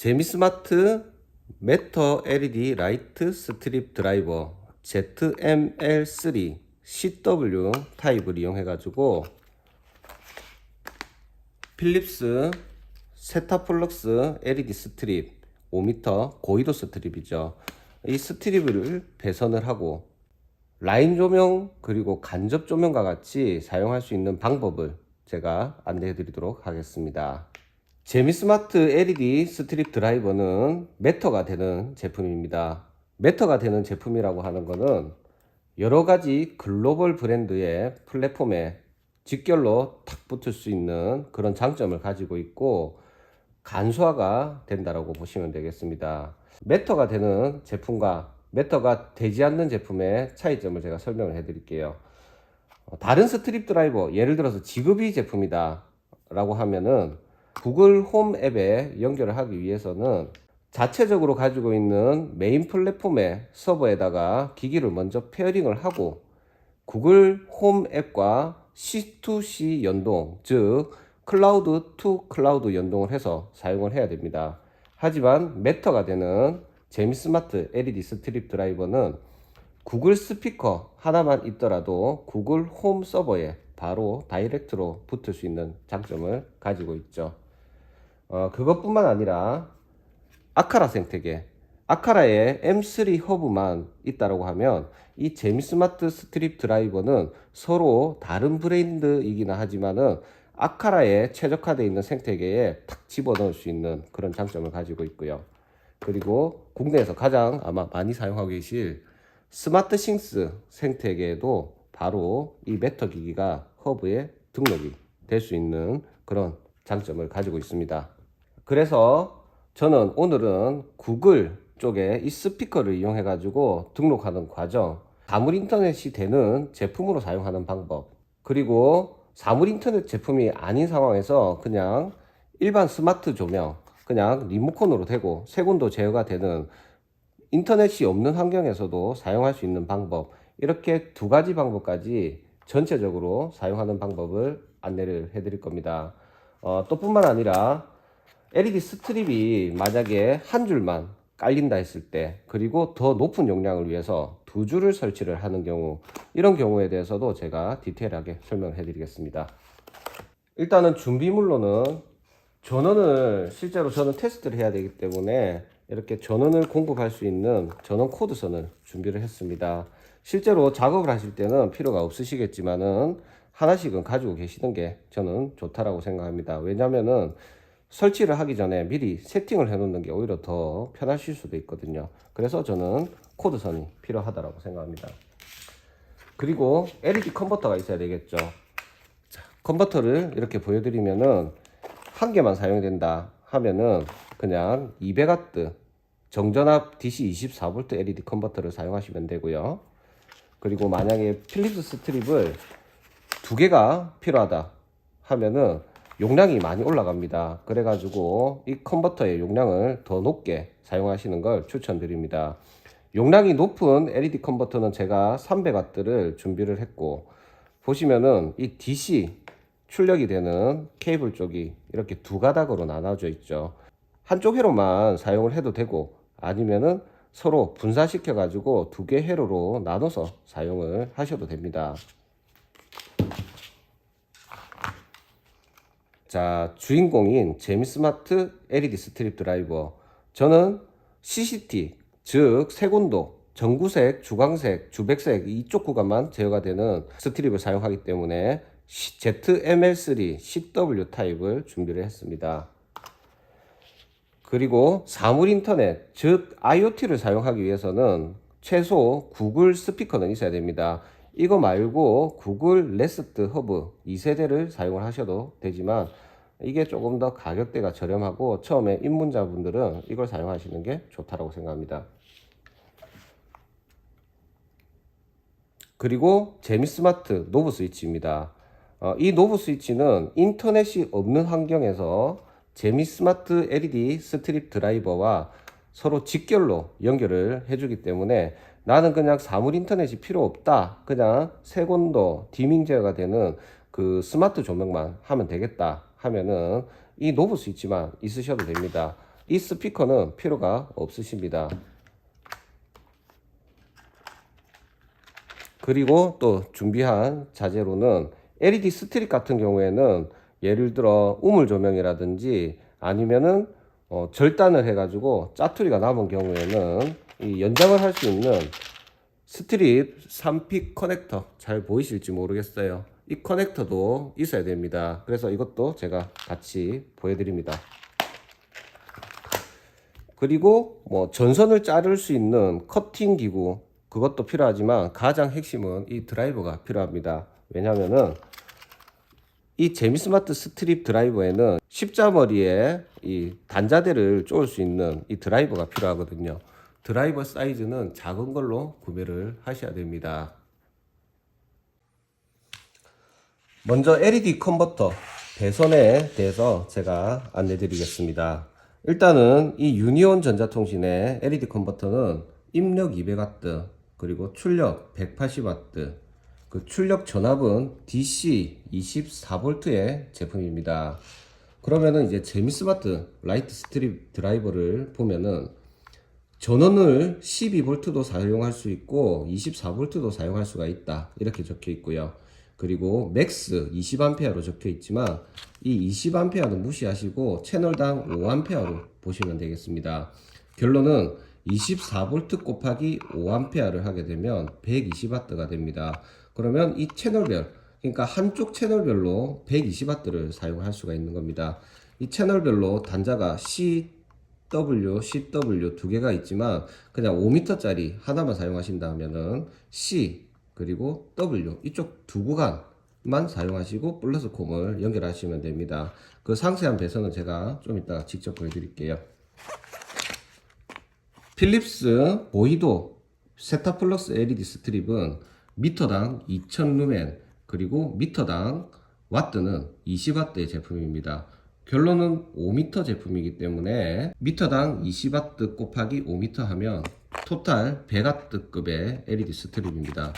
제미스마트 매터 LED 라이트 스트립 드라이버 ZML3 CW 타입을 이용해 가지고 필립스 세타플럭스 LED 스트립 5m 고이도 스트립이죠. 이 스트립을 배선을 하고 라인 조명 그리고 간접 조명과 같이 사용할 수 있는 방법을 제가 안내해 드리도록 하겠습니다. 제미스마트 LED 스트립 드라이버는 매터가 되는 제품입니다. 매터가 되는 제품이라고 하는 것은 여러가지 글로벌 브랜드의 플랫폼에 직결로 탁 붙을 수 있는 그런 장점을 가지고 있고 간소화가 된다고 보시면 되겠습니다. 매터가 되는 제품과 매터가 되지 않는 제품의 차이점을 제가 설명을 해 드릴게요. 다른 스트립 드라이버, 예를 들어서 지그비 제품이다 라고 하면은 구글 홈 앱에 연결을 하기 위해서는 자체적으로 가지고 있는 메인 플랫폼의 서버에다가 기기를 먼저 페어링을 하고 구글 홈 앱과 C2C 연동, 즉 클라우드 투 클라우드 연동을 해서 사용을 해야 됩니다. 하지만 매터가 되는 제미스마트 LED 스트립 드라이버는 구글 스피커 하나만 있더라도 구글 홈 서버에 바로 다이렉트로 붙을 수 있는 장점을 가지고 있죠. 그것뿐만 아니라 아카라 생태계, 아카라의 M3 허브만 있다고 하면 이 제미스마트 스트립 드라이버는 서로 다른 브랜드이기는 하지만은 아카라에 최적화되어 있는 생태계에 탁 집어넣을 수 있는 그런 장점을 가지고 있고요. 그리고 국내에서 가장 아마 많이 사용하고 계실 스마트싱스 생태계에도 바로 이 매터 기기가 허브에 등록이 될 수 있는 그런 장점을 가지고 있습니다. 그래서 저는 오늘은 구글 쪽에 이 스피커를 이용해 가지고 등록하는 과정, 사물 인터넷이 되는 제품으로 사용하는 방법, 그리고 사물 인터넷 제품이 아닌 상황에서 그냥 일반 스마트 조명, 그냥 리모컨으로 되고 색온도 제어가 되는 인터넷이 없는 환경에서도 사용할 수 있는 방법, 이렇게 두 가지 방법까지 전체적으로 사용하는 방법을 안내를 해 드릴 겁니다. 또 뿐만 아니라 LED 스트립이 만약에 한 줄만 깔린다 했을 때, 그리고 더 높은 용량을 위해서 두 줄을 설치를 하는 경우, 이런 경우에 대해서도 제가 디테일하게 설명을 해 드리겠습니다. 일단은 준비물로는 전원을 실제로 저는 테스트를 해야 되기 때문에 이렇게 전원을 공급할 수 있는 전원 코드선을 준비를 했습니다. 실제로 작업을 하실 때는 필요가 없으시겠지만은 하나씩은 가지고 계시는 게 저는 좋다라고 생각합니다. 왜냐면은 설치를 하기 전에 미리 세팅을 해 놓는 게 오히려 더 편하실 수도 있거든요. 그래서 저는 코드선이 필요하다고 생각합니다. 그리고 LED 컨버터가 있어야 되겠죠. 자, 컨버터를 이렇게 보여드리면은 한 개만 사용된다 하면은 그냥 200W 정전압 DC 24V LED 컨버터를 사용하시면 되고요. 그리고 만약에 필립스 스트립을 두 개가 필요하다 하면은 용량이 많이 올라갑니다. 그래가지고 이 컨버터의 용량을 더 높게 사용하시는 걸 추천드립니다. 용량이 높은 LED 컨버터는 제가 300W를 준비를 했고, 보시면은 이 DC 출력이 되는 케이블 쪽이 이렇게 두 가닥으로 나눠져 있죠. 한쪽 회로만 사용을 해도 되고, 아니면은 서로 분사시켜 가지고 두 개 회로로 나눠서 사용을 하셔도 됩니다. 자, 주인공인 제미스마트 LED 스트립 드라이버, 저는 CCT, 즉 색온도, 전구색, 주광색, 주백색 이쪽 구간만 제어가 되는 스트립을 사용하기 때문에 ZML3 CW 타입을 준비를 했습니다. 그리고 사물 인터넷, 즉 IoT를 사용하기 위해서는 최소 구글 스피커는 있어야 됩니다. 이거 말고 구글 네스트 허브 2세대를 사용을 하셔도 되지만 이게 조금 더 가격대가 저렴하고 처음에 입문자분들은 이걸 사용하시는 게 좋다고 생각합니다. 그리고 제미스마트 노브 스위치입니다. 이 노브 스위치는 인터넷이 없는 환경에서 제미스마트 LED 스트립 드라이버와 서로 직결로 연결을 해주기 때문에 나는 그냥 사물 인터넷이 필요 없다, 그냥 색온도, 디밍 제어가 되는 그 스마트 조명만 하면 되겠다 하면은 이 노브 스위치만 있으셔도 됩니다. 이 스피커는 필요가 없으십니다. 그리고 또 준비한 자재로는 LED 스트립 같은 경우에는 예를 들어 우물 조명이라든지 아니면은 절단을 해가지고 짜투리가 남은 경우에는 이 연장을 할 수 있는 스트립 3픽 커넥터, 잘 보이실지 모르겠어요. 이 커넥터도 있어야 됩니다. 그래서 이것도 제가 같이 보여드립니다. 그리고 뭐 전선을 자를 수 있는 커팅 기구, 그것도 필요하지만 가장 핵심은 이 드라이버가 필요합니다. 왜냐면은 이 재미스마트 스트립 드라이버에는 십자머리에 이 단자대를 쪼을 수 있는 이 드라이버가 필요하거든요. 드라이버 사이즈는 작은 걸로 구매를 하셔야 됩니다. 먼저 LED 컨버터 배선에 대해서 제가 안내 드리겠습니다. 일단은 이 유니온 전자통신의 LED 컨버터는 입력 200W 그리고 출력 180W, 그 출력 전압은 DC 24V의 제품입니다. 그러면은 이제 재미스마트 라이트 스트립 드라이버를 보면은 전원을 12V도 사용할 수 있고 24V도 사용할 수가 있다, 이렇게 적혀 있고요. 그리고 맥스 20A로 적혀 있지만 이 20A는 무시하시고 채널당 5A로 보시면 되겠습니다. 결론은 24V 곱하기 5A를 하게 되면 120W가 됩니다. 그러면 이 채널별, 그러니까 한쪽 채널별로 120W를 사용할 수가 있는 겁니다. 이 채널별로 단자가 CW, CW 두 개가 있지만 그냥 5m짜리 하나만 사용하신다면은 C 그리고 W 이쪽 두 구간만 사용하시고 플러스 콤을 연결하시면 됩니다. 그 상세한 배선은 제가 좀 이따 직접 보여드릴게요. 필립스 보이도 세타플럭스 LED 스트립은 미터당 2000루멘 그리고 미터당 와트는 20W의 제품입니다. 결론은 5m 제품이기 때문에 미터당 20W 곱하기 5m 하면 토탈 100W급의 LED 스트립입니다.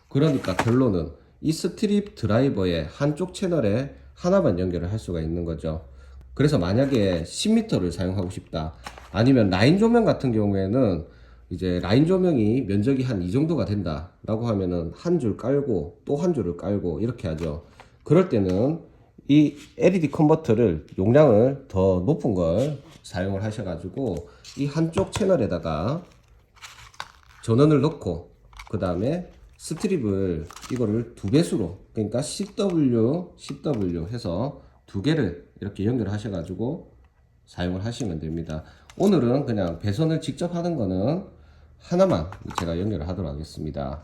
그러니까 결론은 이 스트립 드라이버의 한쪽 채널에 하나만 연결을 할 수가 있는 거죠. 그래서 만약에 10m를 사용하고 싶다, 아니면 라인 조명 같은 경우에는 이제 라인 조명이 면적이 한 이 정도가 된다 라고 하면은 한 줄 깔고 또 한 줄을 깔고 이렇게 하죠. 그럴 때는 이 LED 컨버터를 용량을 더 높은 걸 사용을 하셔가지고 이 한쪽 채널에다가 전원을 넣고 그 다음에 스트립을 이거를 두 배수로, 그러니까 CW 해서 두 개를 이렇게 연결을 하셔가지고 사용을 하시면 됩니다. 오늘은 그냥 배선을 직접 하는 거는 하나만 제가 연결을 하도록 하겠습니다.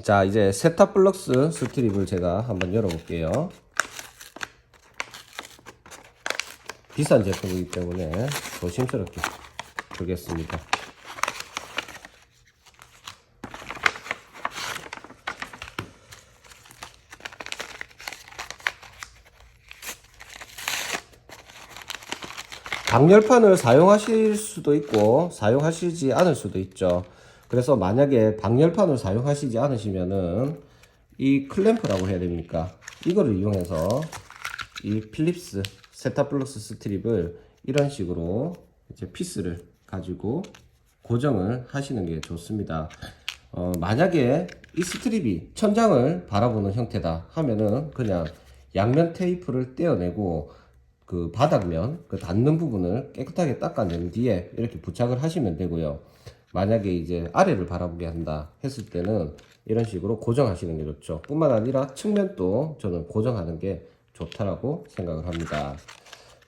자, 이제 세타플럭스 스트립을 제가 한번 열어볼게요. 비싼 제품이기 때문에 조심스럽게 풀겠습니다. 방열판을 사용하실 수도 있고 사용하시지 않을 수도 있죠. 그래서 만약에 방열판을 사용하시지 않으시면은 이 클램프라고 해야 됩니까? 이거를 이용해서 이 필립스 세타플럭스 스트립을 이런 식으로 이제 피스를 가지고 고정을 하시는 게 좋습니다. 만약에 이 스트립이 천장을 바라보는 형태다 하면은 그냥 양면 테이프를 떼어내고 그 바닥면, 그 닿는 부분을 깨끗하게 닦아낸 뒤에 이렇게 부착을 하시면 되고요. 만약에 이제 아래를 바라보게 한다 했을 때는 이런 식으로 고정하시는 게 좋죠. 뿐만 아니라 측면도 저는 고정하는 게 좋다라고 생각을 합니다.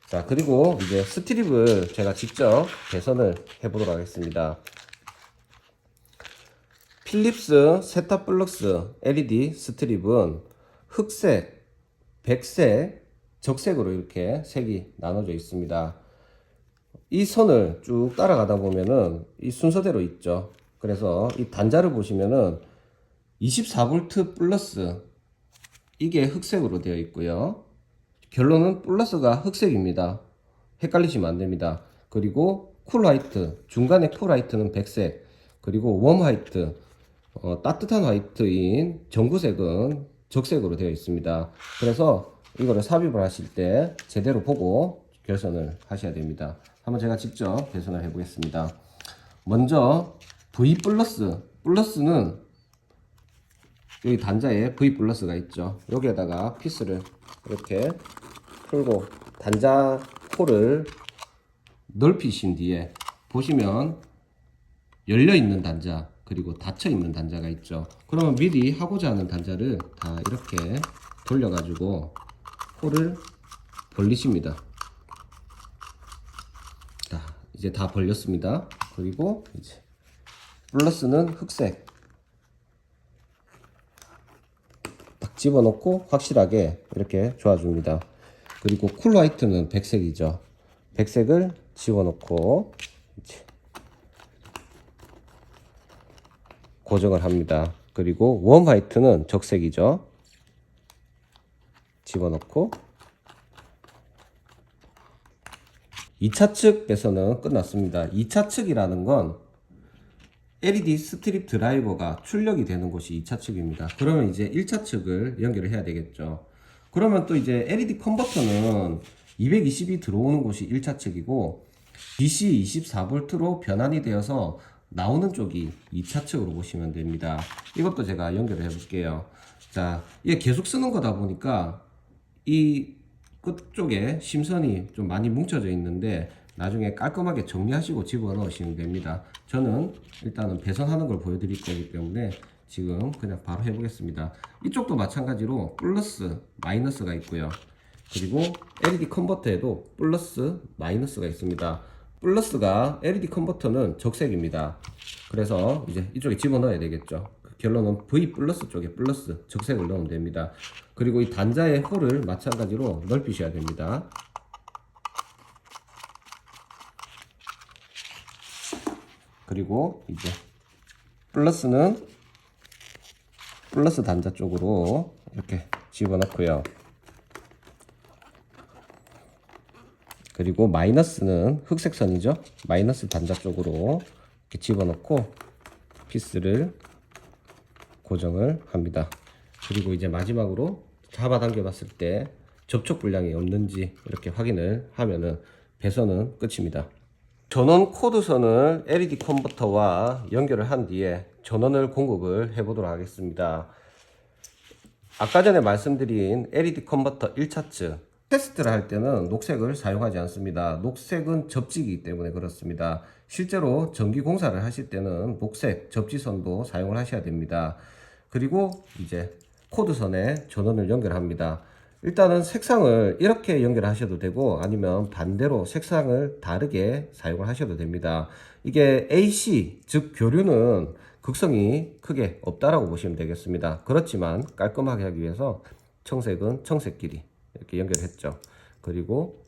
자, 그리고 이제 스트립을 제가 직접 개선을 해보도록 하겠습니다. 필립스 세타플럭스 LED 스트립은 흑색, 백색, 적색으로 이렇게 색이 나눠져 있습니다. 이 선을 쭉 따라가다 보면은 이 순서대로 있죠. 그래서 이 단자를 보시면은 24V 플러스 이게 흑색으로 되어 있고요. 결론은 플러스가 흑색입니다. 헷갈리시면 안 됩니다. 그리고 쿨 화이트, 중간에 쿨 화이트는 백색, 그리고 웜 화이트, 따뜻한 화이트인 전구색은 적색으로 되어 있습니다. 그래서 이거를 삽입을 하실 때 제대로 보고 개선을 하셔야 됩니다. 한번 제가 직접 개선을 해 보겠습니다. 먼저 V 플러스는 여기 단자에 V 플러스가 있죠. 여기에다가 피스를 이렇게 풀고 단자 홀을 넓히신 뒤에 보시면 열려 있는 단자 그리고 닫혀 있는 단자가 있죠. 그러면 미리 하고자 하는 단자를 다 이렇게 돌려 가지고 홀을 벌리십니다. 자, 이제 다 벌렸습니다. 그리고 이제 플러스는 흑색 딱 집어넣고 확실하게 이렇게 조아줍니다. 그리고 쿨 화이트는 백색이죠. 백색을 집어넣고 이제 고정을 합니다. 그리고 웜 화이트는 적색이죠. 집어넣고 2차 측에서는 끝났습니다. 2차 측이라는 건 LED 스트립 드라이버가 출력이 되는 곳이 2차 측입니다. 그러면 이제 1차 측을 연결을 해야 되겠죠. 그러면 또 이제 LED 컨버터는 220이 들어오는 곳이 1차 측이고 DC 24V로 변환이 되어서 나오는 쪽이 2차 측으로 보시면 됩니다. 이것도 제가 연결을 해 볼게요. 자, 이게 계속 쓰는 거다 보니까 이 끝쪽에 심선이 좀 많이 뭉쳐져 있는데 나중에 깔끔하게 정리하시고 집어넣으시면 됩니다. 저는 일단은 배선하는 걸 보여드릴 거기 때문에 지금 그냥 바로 해보겠습니다. 이쪽도 마찬가지로 플러스 마이너스가 있고요. 그리고 LED 컨버터에도 플러스 마이너스가 있습니다. 플러스가 LED 컨버터는 적색입니다. 그래서 이제 이쪽에 집어넣어야 되겠죠. 결론은 V 플러스 쪽에 플러스 적색을 넣으면 됩니다. 그리고 이 단자의 홀을 마찬가지로 넓히셔야 됩니다. 그리고 이제 플러스는 플러스 단자 쪽으로 이렇게 집어넣고요. 그리고 마이너스는 흑색 선이죠. 마이너스 단자 쪽으로 이렇게 집어넣고 피스를 고정을 합니다. 그리고 이제 마지막으로 잡아당겨 봤을 때 접촉 불량이 없는지 이렇게 확인을 하면은 배선은 끝입니다. 전원 코드선을 LED 컨버터와 연결을 한 뒤에 전원을 공급을 해 보도록 하겠습니다. 아까 전에 말씀드린 LED 컨버터 1차 측 테스트를 할 때는 녹색을 사용하지 않습니다. 녹색은 접지이기 때문에 그렇습니다. 실제로 전기 공사를 하실 때는 녹색 접지선도 사용을 하셔야 됩니다. 그리고 이제 코드선에 전원을 연결합니다. 일단은 색상을 이렇게 연결하셔도 되고 아니면 반대로 색상을 다르게 사용을 하셔도 됩니다. 이게 AC 즉 교류는 극성이 크게 없다라고 보시면 되겠습니다. 그렇지만 깔끔하게 하기 위해서 청색은 청색끼리 이렇게 연결했죠. 그리고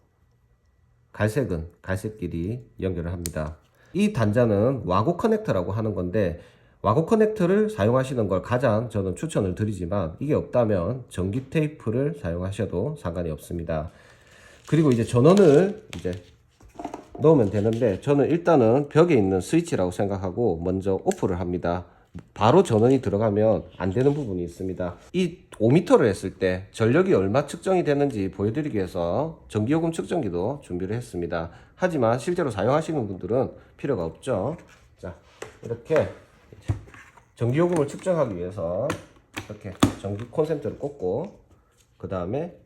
갈색은 갈색끼리 연결을 합니다. 이 단자는 와고 커넥터라고 하는 건데 와고 커넥터를 사용하시는 걸 가장 저는 추천을 드리지만 이게 없다면 전기 테이프를 사용하셔도 상관이 없습니다. 그리고 이제 전원을 이제 넣으면 되는데 저는 일단은 벽에 있는 스위치라고 생각하고 먼저 오프를 합니다. 바로 전원이 들어가면 안 되는 부분이 있습니다. 이 5m를 했을 때 전력이 얼마 측정이 되는지 보여드리기 위해서 전기요금 측정기도 준비를 했습니다. 하지만 실제로 사용하시는 분들은 필요가 없죠. 자, 이렇게 전기요금을 측정하기 위해서 이렇게 전기 콘센트를 꽂고 그 다음에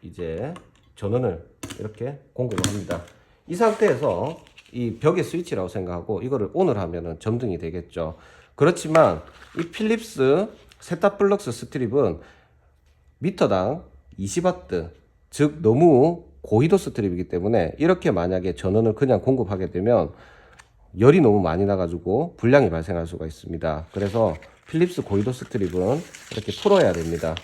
이제 전원을 이렇게 공급을 합니다. 이 상태에서 이 벽의 스위치라고 생각하고 이거를 ON을 하면은 점등이 되겠죠. 그렇지만 이 필립스 세타플럭스 스트립은 미터당 20W 즉 너무 고희도 스트립이기 때문에 이렇게 만약에 전원을 그냥 공급하게 되면 열이 너무 많이 나가지고 불량이 발생할 수가 있습니다. 그래서 필립스 고희도 스트립은 이렇게 풀어야 됩니다.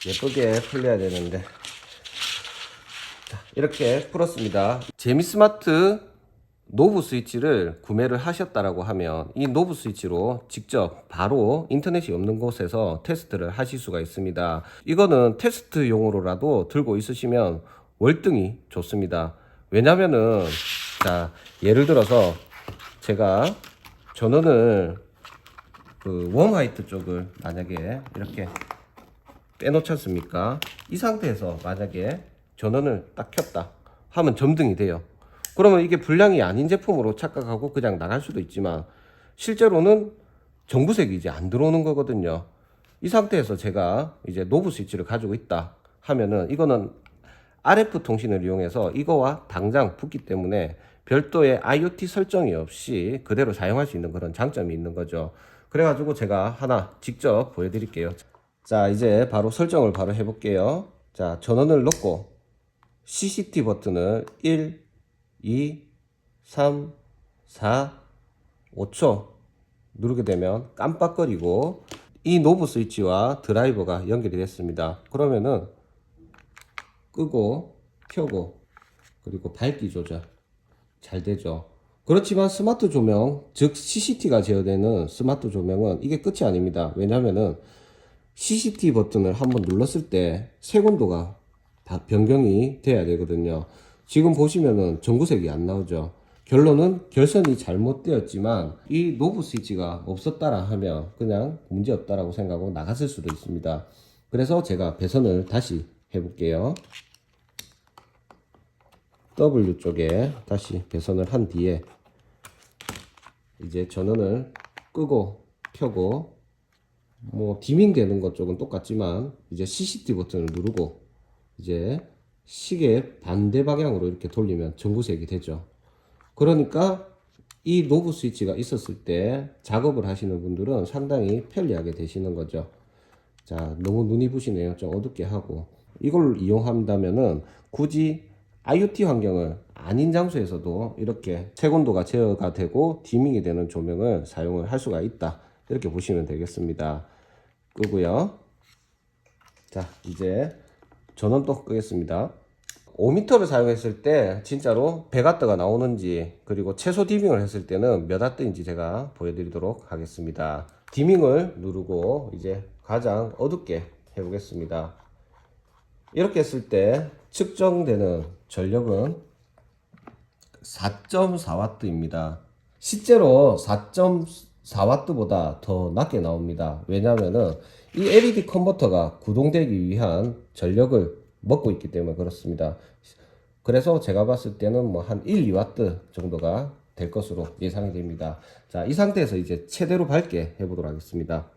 예쁘게 풀려야 되는데 자, 이렇게 풀었습니다. 제미스마트 노브 스위치를 구매를 하셨다라고 하면 이 노브 스위치로 직접 바로 인터넷이 없는 곳에서 테스트를 하실 수가 있습니다. 이거는 테스트용으로라도 들고 있으시면 월등히 좋습니다. 왜냐면은 자, 예를 들어서 제가 전원을 그 웜 화이트 쪽을 만약에 이렇게 빼놓지 않습니까? 이 상태에서 만약에 전원을 딱 켰다 하면 점등이 돼요. 그러면 이게 불량이 아닌 제품으로 착각하고 그냥 나갈 수도 있지만 실제로는 전구색이 이제 안 들어오는 거거든요. 이 상태에서 제가 이제 노브 스위치를 가지고 있다 하면은 이거는 RF 통신을 이용해서 이거와 당장 붙기 때문에 별도의 IoT 설정이 없이 그대로 사용할 수 있는 그런 장점이 있는 거죠. 그래가지고 제가 하나 직접 보여드릴게요. 자, 이제 바로 설정을 바로 해볼게요. 자, 전원을 넣고 CCT 버튼을 1, 2, 3, 4, 5초 누르게 되면 깜빡거리고 이 노브 스위치와 드라이버가 연결이 됐습니다. 그러면은 끄고 켜고 그리고 밝기 조절 잘 되죠. 그렇지만 스마트 조명, 즉 CCT가 제어되는 스마트 조명은 이게 끝이 아닙니다. 왜냐면은 CCT 버튼을 한번 눌렀을 때 색온도가 다 변경이 돼야 되거든요. 지금 보시면은 전구색이 안 나오죠. 결론은 결선이 잘못되었지만 이 노브 스위치가 없었다라 하면 그냥 문제없다라고 생각하고 나갔을 수도 있습니다. 그래서 제가 배선을 다시 해볼게요. W 쪽에 다시 배선을 한 뒤에 이제 전원을 끄고 켜고 뭐 디밍 되는 것 쪽은 똑같지만 이제 CCT 버튼을 누르고 이제 시계 반대 방향으로 이렇게 돌리면 전구색이 되죠. 그러니까 이 노브 스위치가 있었을 때 작업을 하시는 분들은 상당히 편리하게 되시는 거죠. 자, 너무 눈이 부시네요. 좀 어둡게 하고 이걸 이용한다면은 굳이 IoT 환경을 아닌 장소에서도 이렇게 색온도가 제어가 되고 디밍이 되는 조명을 사용을 할 수가 있다. 이렇게 보시면 되겠습니다. 끄고요. 자, 이제 전원 또 끄겠습니다. 5m를 사용했을 때 진짜로 100W가 나오는지 그리고 최소 디밍을 했을 때는 몇 W인지 제가 보여드리도록 하겠습니다. 디밍을 누르고 이제 가장 어둡게 해보겠습니다. 이렇게 했을 때 측정되는 전력은 4.4W입니다. 실제로 4.4W보다 더 낮게 나옵니다. 왜냐하면 이 LED 컨버터가 구동되기 위한 전력을 먹고 있기 때문에 그렇습니다. 그래서 제가 봤을 때는 뭐 한 1, 2W 정도가 될 것으로 예상이 됩니다. 자, 이 상태에서 이제 최대로 밝게 해보도록 하겠습니다.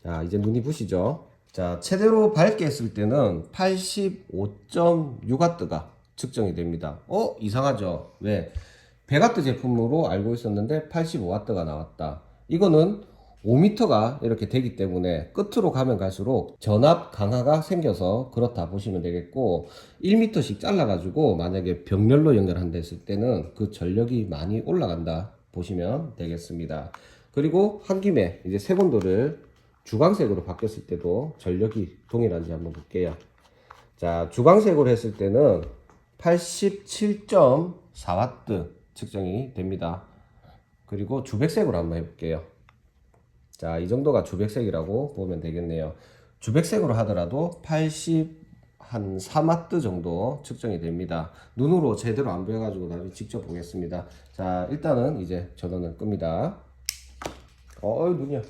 자, 이제 눈이 부시죠? 자, 최대로 밝게 했을 때는 85.6W가 측정이 됩니다. 이상하죠? 왜? 100W 제품으로 알고 있었는데 85W가 나왔다. 이거는 5m가 이렇게 되기 때문에 끝으로 가면 갈수록 전압 강화가 생겨서 그렇다 보시면 되겠고 1m씩 잘라가지고 만약에 병렬로 연결한다 했을 때는 그 전력이 많이 올라간다 보시면 되겠습니다. 그리고 한 김에 이제 색온도를 주광색으로 바뀌었을 때도 전력이 동일한지 한번 볼게요. 자, 주광색으로 했을 때는 87.4W 측정이 됩니다. 그리고 주백색으로 한번 해볼게요. 자, 이 정도가 주백색이라고 보면 되겠네요. 주백색으로 하더라도 3W 정도 측정이 됩니다. 눈으로 제대로 안 보여가지고 나중에 직접 보겠습니다. 자, 일단은 이제 전원을 끕니다. 눈이야.